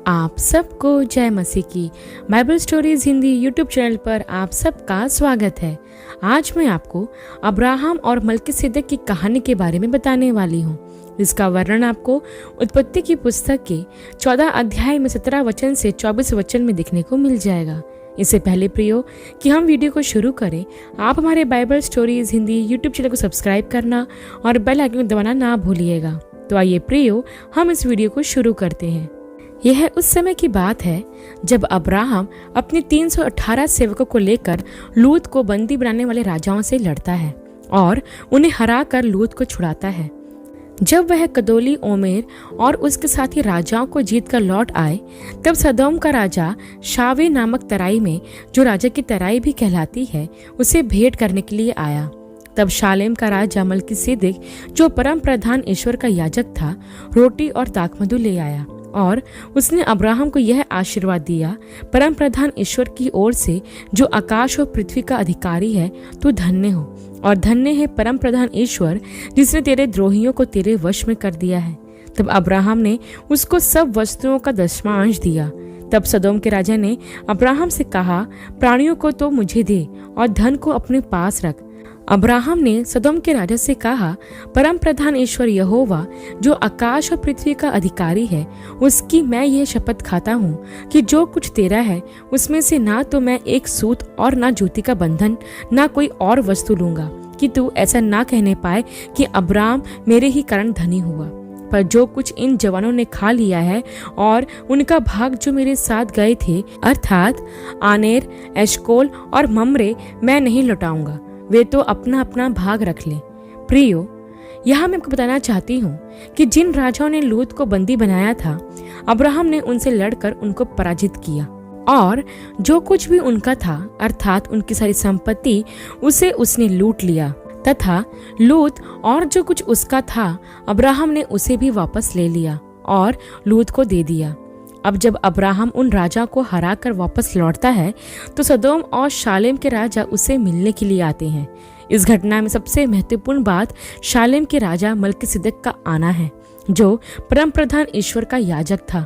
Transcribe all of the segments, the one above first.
आप सबको जय मसीह की Bible stories Hindi YouTube channel पर आप सबका स्वागत है। आज मैं आपको अब्राहम और मल्कीसेदेक की कहानी के बारे में बताने वाली हूँ। इसका वर्णन आपको उत्पत्ति की पुस्तक के 14 अध्याय में 17 वचन से 24 वचन में देखने को मिल जाएगा। इससे पहले प्रियो कि हम वीडियो को शुरू करें, आप हमारे Bible stories Hindi YouTube channel को सब्सक्राइब करना और बेल आइकन दबाना ना भूलिएगा। तो आइए प्रियो हम इस वीडियो को शुरू करते हैं। यह उस समय की बात है जब अब्राहम अपने 318 सेवकों को लेकर लूत को बंदी बनाने वाले राजाओं से लड़ता है और उन्हें हराकर लूत को छुड़ाता है। जब वह कदोली ओमेर और उसके साथी राजाओं को जीत कर लौट आए, तब सदोम का राजा शावे नामक तराई में, जो राजा की तराई भी कहलाती है, उसे भेंट करने के लिए आया। तब शालेम का राजा मल्कीसेदेक, जो परम प्रधान ईश्वर का याजक था, रोटी और दाखमधु ले आया और उसने अब्राहम को यह आशीर्वाद दिया, परम प्रधान ईश्वर की ओर से, जो आकाश और पृथ्वी का अधिकारी है, तू धन्य हो और धन्य है परम प्रधान ईश्वर, जिसने तेरे द्रोहियों को तेरे वश में कर दिया है। तब अब्राहम ने उसको सब वस्तुओं का 10वां अंश दिया। तब सदोम के राजा ने अब्राहम से कहा, प्राणियों को तो मुझे दे और धन को अपने पास रख। अब्राहम ने सदोम के राजा से कहा, परम प्रधान ईश्वर यहोवा, जो आकाश और पृथ्वी का अधिकारी है, उसकी मैं यह शपथ खाता हूँ कि जो कुछ तेरा है उसमें से ना तो मैं एक सूत और ना जूती का बंधन, ना कोई और वस्तु लूंगा, कि तू ऐसा ना कहने पाए कि अब्राहम मेरे ही कारण धनी हुआ। पर जो कुछ इन जवानों ने खा लिया है और उनका भाग जो मेरे साथ गए थे, अर्थात आनेर, एशकोल और ममरे, मैं नहीं लौटाऊंगा। वे तो अपना अपना भाग रख लें। प्रियो, यहाँ मैं आपको बताना चाहती हूँ कि जिन राजाओं ने लूत को बंदी बनाया था, अब्राहम ने उनसे लड़कर उनको पराजित किया और जो कुछ भी उनका था, अर्थात उनकी सारी संपत्ति, उसे उसने लूट लिया तथा लूत और जो कुछ उसका था, अब्राहम ने उसे भी वापस ले लिया और लूत को दे दिया। अब जब अब्राहम उन राजा को हराकर वापस लौटता है, तो सदोम और शालेम के राजा उसे मिलने के लिए आते हैं। इस घटना में सबसे महत्वपूर्ण बात शालेम के राजा मल्कीसेदेक का आना है, जो परम प्रधान ईश्वर का याजक था।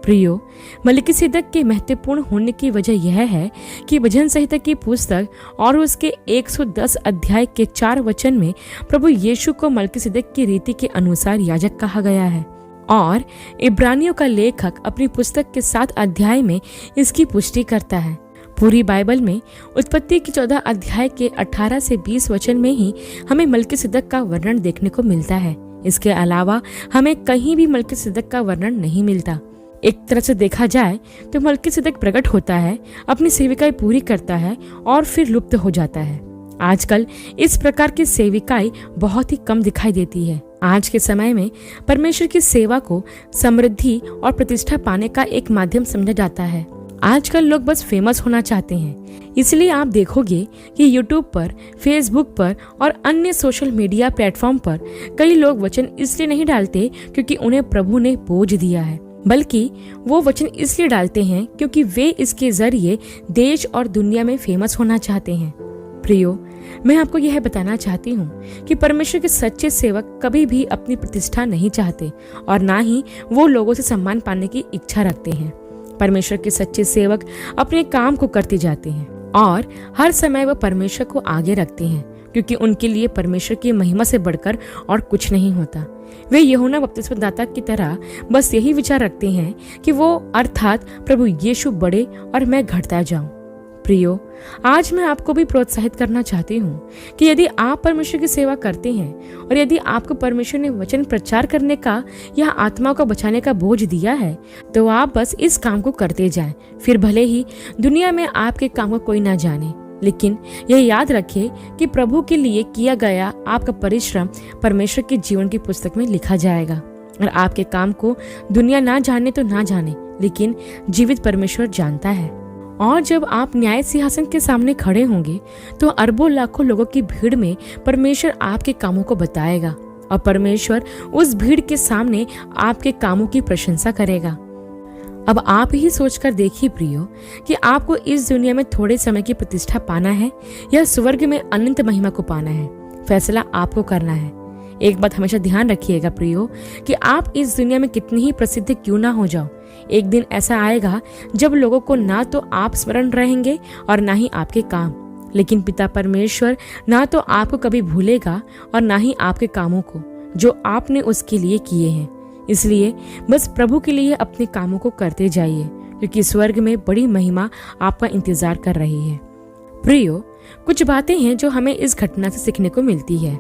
प्रियो, मल्कीसेदेक के महत्वपूर्ण होने की वजह यह है कि भजन संहिता की पुस्तक और उसके 110 अध्याय के 4 वचन में प्रभु यीशु को मल्कीसेदेक की रीति के अनुसार याजक कहा गया है और इब्रानियों का लेखक अपनी पुस्तक के 7 अध्याय में इसकी पुष्टि करता है। पूरी बाइबल में उत्पत्ति की 14 अध्याय के 18 से 20 वचन में ही हमें मल्कीसेदेक का वर्णन देखने को मिलता है। इसके अलावा हमें कहीं भी मल्कीसेदेक का वर्णन नहीं मिलता। एक तरह से देखा जाए तो मल्कीसेदेक प्रकट होता है, अपनी सेविकाएं पूरी करता है और फिर लुप्त हो जाता है। आजकल इस प्रकार की सेविकाएं बहुत ही कम दिखाई देती है। आज के समय में परमेश्वर की सेवा को समृद्धि और प्रतिष्ठा पाने का एक माध्यम समझा जाता है। आजकल लोग बस फेमस होना चाहते हैं, इसलिए आप देखोगे कि यूट्यूब पर, फेसबुक पर और अन्य सोशल मीडिया प्लेटफॉर्म पर कई लोग वचन इसलिए नहीं डालते क्योंकि उन्हें प्रभु ने बोझ दिया है, बल्कि वो वचन इसलिए डालते हैं क्योंकि वे इसके जरिए देश और दुनिया में फेमस होना चाहते हैं। प्रियो, मैं आपको यह बताना चाहती हूँ कि परमेश्वर के सच्चे सेवक कभी भी अपनी प्रतिष्ठा नहीं चाहते और ना ही वो लोगों से सम्मान पाने की इच्छा रखते हैं। परमेश्वर के सच्चे सेवक अपने काम को करते जाते हैं और हर समय वह परमेश्वर को आगे रखते हैं, क्योंकि उनके लिए परमेश्वर की महिमा से बढ़कर और कुछ नहीं होता। वे यूहन्ना बपतिस्मादाता की तरह बस यही विचार रखते हैं कि वो, अर्थात प्रभु यीशु, बढ़े और मैं घटता जाऊं। प्रियो, आज मैं आपको भी प्रोत्साहित करना चाहती हूँ कि यदि आप परमेश्वर की सेवा करते हैं और यदि आपको परमेश्वर ने वचन प्रचार करने का या आत्माओं को बचाने का बोझ दिया है, तो आप बस इस काम को करते जाएं। फिर भले ही दुनिया में आपके काम को कोई ना जाने, लेकिन यह याद रखें कि प्रभु के लिए किया गया आपका परिश्रम परमेश्वर के जीवन की पुस्तक में लिखा जाएगा। और आपके काम को दुनिया ना जाने तो ना जाने, लेकिन जीवित परमेश्वर जानता है। और जब आप न्याय सिंहासन के सामने खड़े होंगे, तो अरबों लाखों लोगों की भीड़ में परमेश्वर आपके कामों को बताएगा और परमेश्वर उस भीड़ के सामने आपके कामों की प्रशंसा करेगा। अब आप ही सोचकर देखिए प्रियो कि आपको इस दुनिया में थोड़े समय की प्रतिष्ठा पाना है या स्वर्ग में अनंत महिमा को पाना है। फैसला आपको करना है। एक बात हमेशा ध्यान रखिएगा प्रियो कि आप इस दुनिया में कितनी ही प्रसिद्ध क्यों ना हो जाओ, एक दिन ऐसा आएगा जब लोगों को ना तो आप स्मरण रहेंगे और ना ही आपके काम, लेकिन पिता परमेश्वर ना तो आपको कभी भूलेगा और ना ही आपके कामों को जो आपने उसके लिए किए हैं। इसलिए बस प्रभु के लिए अपने कामों को करते जाइए, क्योंकि स्वर्ग में बड़ी महिमा आपका इंतजार कर रही है। प्रियो, कुछ बातें हैं जो हमें इस घटना से सीखने को मिलती है।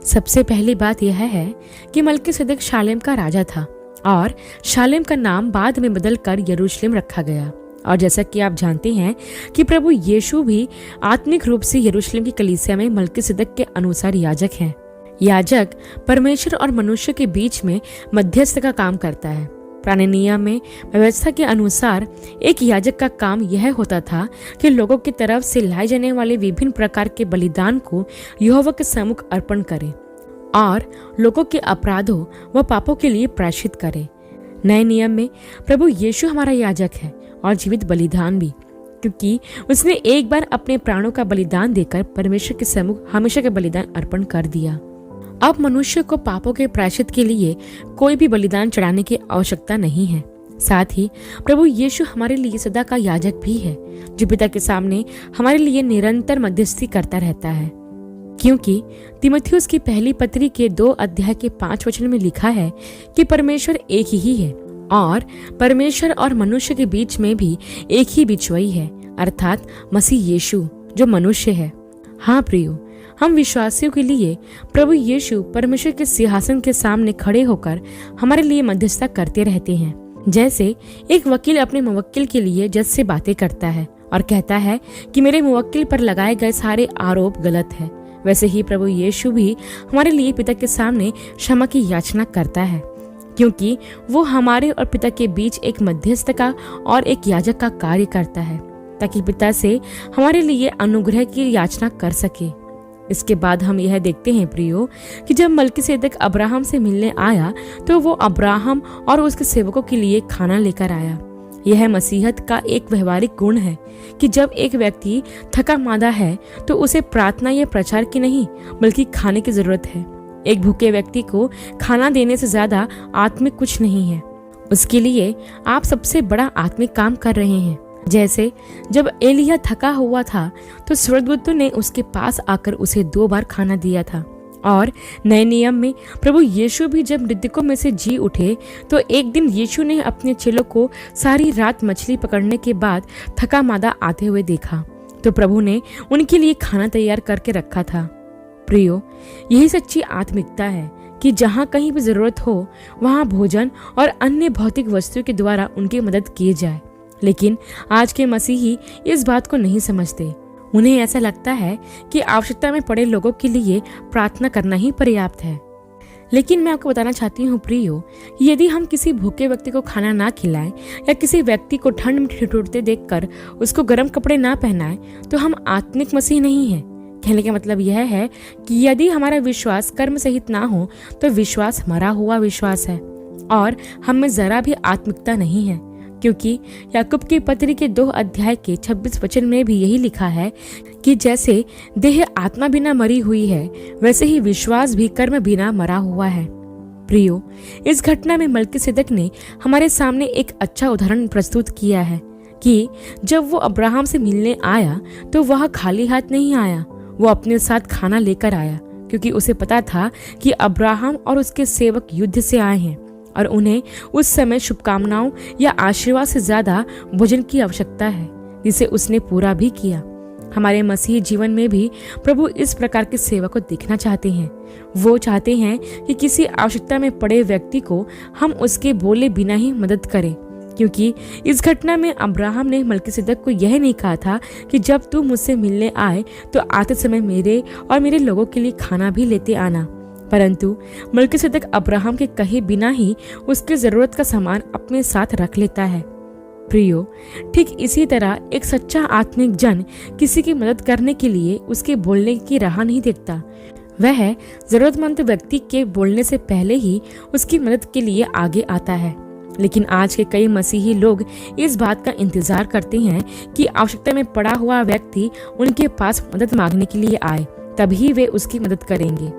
सबसे पहली बात यह है कि मल्कीसेदेक शालेम का राजा था और शालेम का नाम बाद में बदलकर यरूशलेम रखा गया। और जैसा कि आप जानते हैं कि प्रभु यीशु भी आत्मिक रूप से यरूशलेम की कलीसिया में मल्कीसेदेक के अनुसार याजक हैं। याजक परमेश्वर और मनुष्य के बीच में मध्यस्थ का काम करता है। पुराने नियम में व्यवस्था के अनुसार एक याजक का काम यह होता था कि लोगों की तरफ से लाए जाने वाले विभिन्न प्रकार के बलिदान को यहोवा के सम्मुख अर्पण करे और लोगों के अपराधों व पापों के लिए प्रायश्चित करे। नए नियम में प्रभु यीशु हमारा याजक है और जीवित बलिदान भी, क्योंकि उसने एक बार अपने प्राणों का बलिदान देकर परमेश्वर के सम्मुख हमेशा का बलिदान अर्पण कर दिया। अब मनुष्य को पापों के प्रायश्चित के लिए कोई भी बलिदान चढ़ाने की आवश्यकता नहीं है। साथ ही प्रभु यीशु हमारे लिए सदा का याजक भी है, जो पिता के सामने हमारे लिए निरंतर मध्यस्थी करता रहता है। क्योंकि तीमुथियुस की पहली पत्री के 2 अध्याय के 5 वचन में लिखा है कि परमेश्वर एक ही है और परमेश्वर और मनुष्य के बीच में भी एक ही बिचवई है, अर्थात मसीह यीशु जो मनुष्य है। हाँ प्रियो, हम विश्वासियों के लिए प्रभु यीशु परमेश्वर के सिंहासन के सामने खड़े होकर हमारे लिए मध्यस्थता करते रहते हैं। जैसे एक वकील अपने मुवक्किल के लिए जज से बातें करता है और कहता है कि मेरे मुवक्किल पर लगाए गए सारे आरोप गलत है, वैसे ही प्रभु यीशु भी हमारे लिए पिता के सामने क्षमा की याचना करता है, क्योंकि वो हमारे और पिता के बीच एक मध्यस्थ का और एक याजक का कार्य करता है, ताकि पिता से हमारे लिए अनुग्रह की याचना कर सके। इसके बाद हम यह देखते हैं प्रियो कि जब मल्कीसेदेक अब्राहम से मिलने आया तो वो अब्राहम और उसके सेवकों के लिए खाना लेकर आया। यह मसीहत का एक व्यवहारिक गुण है कि जब एक व्यक्ति थका मांदा है तो उसे प्रार्थना या प्रचार की नहीं बल्कि खाने की जरूरत है। एक भूखे व्यक्ति को खाना देने से ज्यादा आत्मिक कुछ नहीं है। उसके लिए आप सबसे बड़ा आत्मिक काम कर रहे हैं। जैसे जब एलिया थका हुआ था तो स्वर्गदूतों ने उसके पास आकर उसे 2 बार खाना दिया था। और नए नियम में प्रभु यीशु भी जब मृतकों में से जी उठे तो एक दिन यीशु ने अपने चेलों को सारी रात मछली पकड़ने के बाद थका मादा आते हुए देखा, तो प्रभु ने उनके लिए खाना तैयार करके रखा था। प्रियो, यही सच्ची आत्मिकता है कि जहाँ कहीं भी जरूरत हो वहाँ भोजन और अन्य भौतिक वस्तुओं के द्वारा उनकी मदद की जाए। लेकिन आज के मसीही इस बात को नहीं समझते। उन्हें ऐसा लगता है कि आवश्यकता में पड़े लोगों के लिए प्रार्थना करना ही पर्याप्त है। लेकिन मैं आपको बताना चाहती हूँ प्रियो, यदि हम किसी भूखे व्यक्ति को खाना ना खिलाएं या किसी व्यक्ति को ठंड में ठिठुरते देखकर उसको गर्म कपड़े ना पहनाएं तो हम आत्मिक मसीह नहीं हैं। कहने का मतलब यह है कि यदि हमारा विश्वास कर्म सहित ना हो तो विश्वास मरा हुआ विश्वास है और हम में जरा भी आत्मिकता नहीं है। क्योंकि याकूब की पत्री के 2 अध्याय के 26 वचन में भी यही लिखा है कि जैसे देह आत्मा बिना मरी हुई है वैसे ही विश्वास भी कर्म बिना मरा हुआ है। प्रियो, इस घटना में मल्कीसेदेक ने हमारे सामने एक अच्छा उदाहरण प्रस्तुत किया है कि जब वो अब्राहम से मिलने आया तो वह खाली हाथ नहीं आया, वो अपने साथ खाना लेकर आया, क्योंकि उसे पता था कि अब्राहम और उसके सेवक युद्ध से आए हैं और उन्हें उस समय शुभकामनाओं या आशीर्वाद से ज्यादा भोजन की आवश्यकता है, जिसे उसने पूरा भी किया। हमारे मसीह जीवन में भी प्रभु इस प्रकार के सेवा को देखना चाहते हैं। वो चाहते हैं कि किसी आवश्यकता में पड़े व्यक्ति को हम उसके बोले बिना ही मदद करें, क्योंकि इस घटना में अब्राहम ने मल्कीसेदेक को यह नहीं कहा था कि जब तू मुझसे मिलने आए तो आते समय मेरे और मेरे लोगों के लिए खाना भी लेते आना, परंतु मल्कीसेदेक अब्राहम के कहे बिना ही उसकी जरूरत का सामान अपने साथ रख लेता है। प्रियो, ठीक इसी तरह एक सच्चा आत्मिक जन किसी की मदद करने के लिए उसके बोलने की राह नहीं देखता। वह जरूरतमंद व्यक्ति के बोलने से पहले ही उसकी मदद के लिए आगे आता है। लेकिन आज के कई मसीही लोग इस बात का इंतजार करते हैं कि आवश्यकता में पड़ा हुआ व्यक्ति उनके पास मदद मांगने के लिए आए, तभी वे उसकी मदद करेंगे।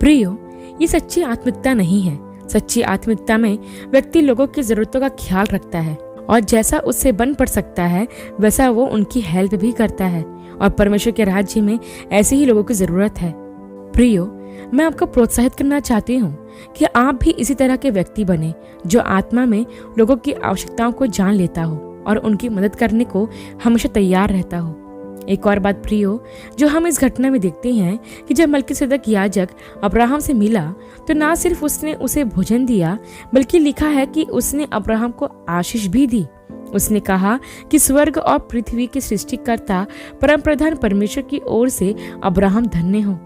प्रियो, ये सच्ची आत्मिकता नहीं है। सच्ची आत्मिकता में व्यक्ति लोगों की जरूरतों का ख्याल रखता है और जैसा उससे बन पड़ सकता है वैसा वो उनकी हेल्प भी करता है, और परमेश्वर के राज्य में ऐसे ही लोगों की जरूरत है। प्रियो, मैं आपको प्रोत्साहित करना चाहती हूँ कि आप भी इसी तरह के व्यक्ति बने जो आत्मा में लोगों की आवश्यकताओं को जान लेता हो और उनकी मदद करने को हमेशा तैयार रहता हो। एक और बात प्रियो, जो हम इस घटना में देखते हैं कि जब मल्कीसेदक याजक अब्राहम से मिला तो ना सिर्फ उसने उसे भोजन दिया, बल्कि लिखा है कि उसने अब्राहम को आशीष भी दी। उसने कहा कि स्वर्ग और पृथ्वी के सृष्टिकर्ता परम प्रधान परमेश्वर की ओर से अब्राहम धन्य हो।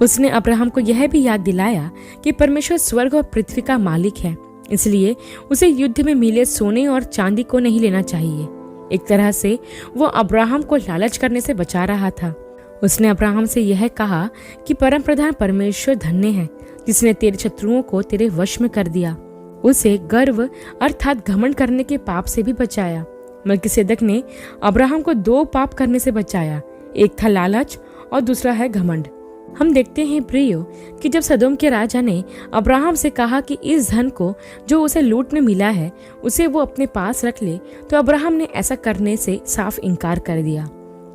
उसने अब्राहम को यह भी याद दिलाया कि परमेश्वर स्वर्ग और पृथ्वी का मालिक है, इसलिए उसे युद्ध में मिले सोने और चांदी को नहीं लेना चाहिए। एक तरह से वो अब्राहम को लालच करने से बचा रहा था। उसने अब्राहम से यह कहा कि परम प्रधान परमेश्वर धन्य है जिसने तेरे शत्रुओं को तेरे वश में कर दिया। उसे गर्व अर्थात घमंड करने के पाप से भी बचाया। मल्कीसेदक ने अब्राहम को 2 पाप करने से बचाया, एक था लालच और दूसरा है घमंड। हम देखते हैं प्रियो कि जब सदोम के राजा ने अब्राहम से कहा कि इस धन को जो उसे लूट में मिला है उसे वो अपने पास रख ले, तो अब्राहम ने ऐसा करने से साफ इनकार कर दिया,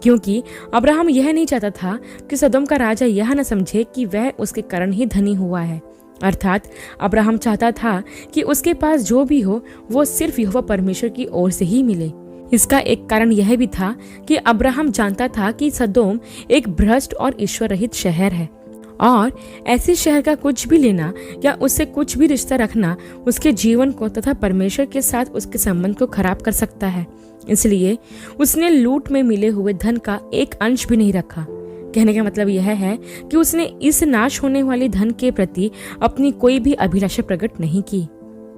क्योंकि अब्राहम यह नहीं चाहता था कि सदोम का राजा यह न समझे कि वह उसके कारण ही धनी हुआ है। अर्थात अब्राहम चाहता था कि उसके पास जो भी हो वो सिर्फ यहोवा परमेश्वर की ओर से ही मिले। इसका एक कारण यह भी था कि अब्राहम जानता था कि सदोम एक भ्रष्ट और ईश्वर रहित शहर है, और ऐसे शहर का कुछ भी लेना या उससे कुछ भी रिश्ता रखना उसके जीवन को तथा परमेश्वर के साथ उसके संबंध को खराब कर सकता है। इसलिए उसने लूट में मिले हुए धन का एक अंश भी नहीं रखा। कहने का मतलब यह है कि उसने इस नाश होने वाली धन के प्रति अपनी कोई भी अभिलाषा प्रकट नहीं की।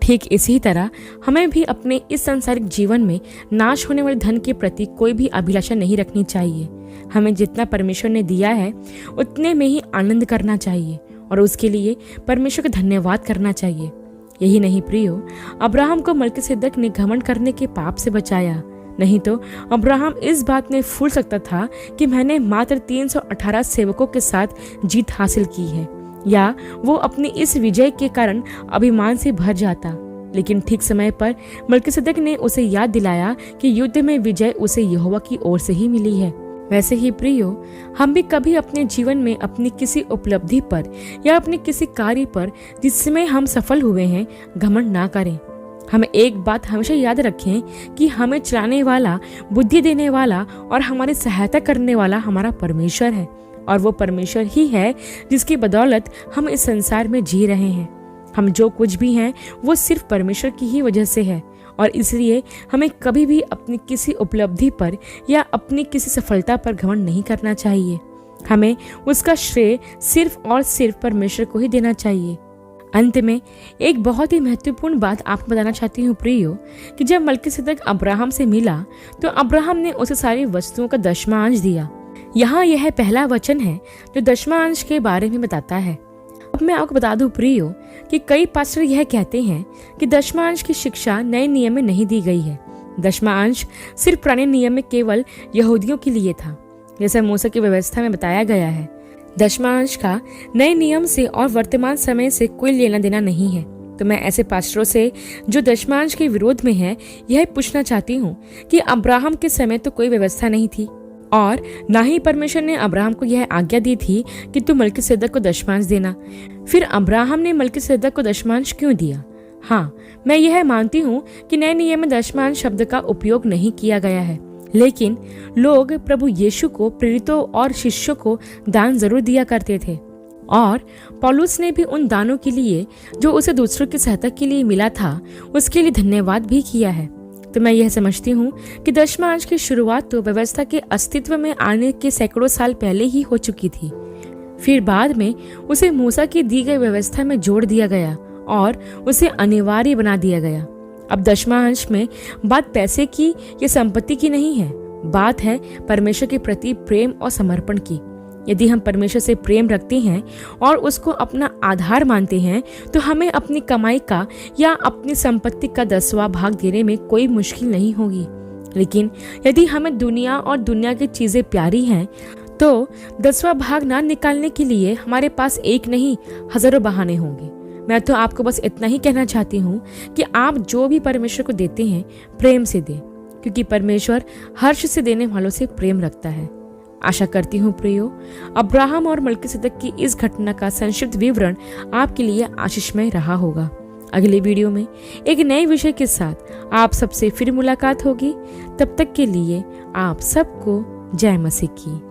ठीक इसी तरह हमें भी अपने इस सांसारिक जीवन में नाश होने वाले धन के प्रति कोई भी अभिलाषा नहीं रखनी चाहिए। हमें जितना परमेश्वर ने दिया है उतने में ही आनंद करना चाहिए और उसके लिए परमेश्वर का धन्यवाद करना चाहिए। यही नहीं प्रियो, अब्राहम को मल्कीसेदक ने घमंड करने के पाप से बचाया। नहीं तो अब्राहम इस बात में फूल सकता था कि मैंने मात्र 318 सेवकों के साथ जीत हासिल की है, या वो अपनी इस विजय के कारण अभिमान से भर जाता। लेकिन ठीक समय पर मल्कीसेदक ने उसे याद दिलाया कि युद्ध में विजय उसे यहोवा की ओर से ही मिली है। वैसे ही प्रियो, हम भी कभी अपने जीवन में अपनी किसी उपलब्धि पर या अपने किसी कार्य पर जिसमें हम सफल हुए हैं घमंड ना करें। हमें एक बात हमेशा याद रखें कि हमें चलाने वाला, बुद्धि देने वाला और हमारी सहायता करने वाला हमारा परमेश्वर है, और वो परमेश्वर ही है जिसकी बदौलत हम इस संसार में जी रहे हैं। हम जो कुछ भी हैं वो सिर्फ परमेश्वर की ही वजह से है, और इसलिए हमें कभी भी अपनी किसी उपलब्धि पर या अपनी किसी सफलता पर घमंड नहीं करना चाहिए। हमें उसका श्रेय सिर्फ और सिर्फ परमेश्वर को ही देना चाहिए। अंत में एक बहुत ही महत्वपूर्ण बात आपको बताना चाहती हूँ प्रियो, कि जब मल्कीसेदक अब्राहम से मिला तो अब्राहम ने उसे सारी वस्तुओं का 10वां अंश दिया। यहाँ यह पहला वचन है जो 10वां अंश के बारे में बताता है। अब मैं आपको बता दूं प्रियो कि कई पास्टर यह कहते हैं कि 10वां अंश की शिक्षा नए नियम में नहीं दी गई है। 10वां अंश सिर्फ पुराने नियम में केवल यहूदियों के लिए था, जैसा मूसा की व्यवस्था में बताया गया है। 10वां अंश का नए नियम से और वर्तमान समय से कोई लेना देना नहीं है। तो मैं ऐसे पास्टरों से जो 10वां अंश के विरोध में है यह पूछना चाहती हूँ कि अब्राहम के समय तो कोई व्यवस्था नहीं थी, और ना ही परमेश्वर ने अब्राहम को यह आज्ञा दी थी कि तू मल्कीसेदक को 10वां अंश देना। फिर अब्राहम ने मल्कीसेदक को 10वां अंश क्यों दिया? हाँ, मैं यह मानती हूँ कि नए नियम में 10वां अंश शब्द का उपयोग नहीं किया गया है, लेकिन लोग प्रभु यीशु को, प्रेरितों और शिष्यों को दान जरूर दिया करते थे, और पौलुस ने भी उन दानों के लिए जो उसे दूसरों की सहायता के लिए मिला था उसके लिए धन्यवाद भी किया है। तो मैं यह समझती हूँ कि 10वां अंश की शुरुआत तो व्यवस्था के अस्तित्व में आने के सैकड़ों साल पहले ही हो चुकी थी। फिर बाद में उसे मूसा की दी गई व्यवस्था में जोड़ दिया गया और उसे अनिवार्य बना दिया गया। अब 10वां अंश में बात पैसे की या संपत्ति की नहीं है, बात है परमेश्वर के प्रति प्रेम और समर्पण की। यदि हम परमेश्वर से प्रेम रखते हैं और उसको अपना आधार मानते हैं तो हमें अपनी कमाई का या अपनी संपत्ति का 10वां भाग देने में कोई मुश्किल नहीं होगी। लेकिन यदि हमें दुनिया और दुनिया की चीजें प्यारी हैं तो 10वां भाग ना निकालने के लिए हमारे पास एक नहीं हजारों बहाने होंगे। मैं तो आपको बस इतना ही कहना चाहती हूँ कि आप जो भी परमेश्वर को देते हैं प्रेम से दें, क्योंकि परमेश्वर हर्ष से देने वालों से प्रेम रखता है। आशा करती हूँ प्रियो, अब्राहम और मलिकिसिदक की इस घटना का संक्षिप्त विवरण आपके लिए आशीषमय रहा होगा। अगले वीडियो में एक नए विषय के साथ आप सबसे फिर मुलाकात होगी। तब तक के लिए आप सबको जय मसीह की।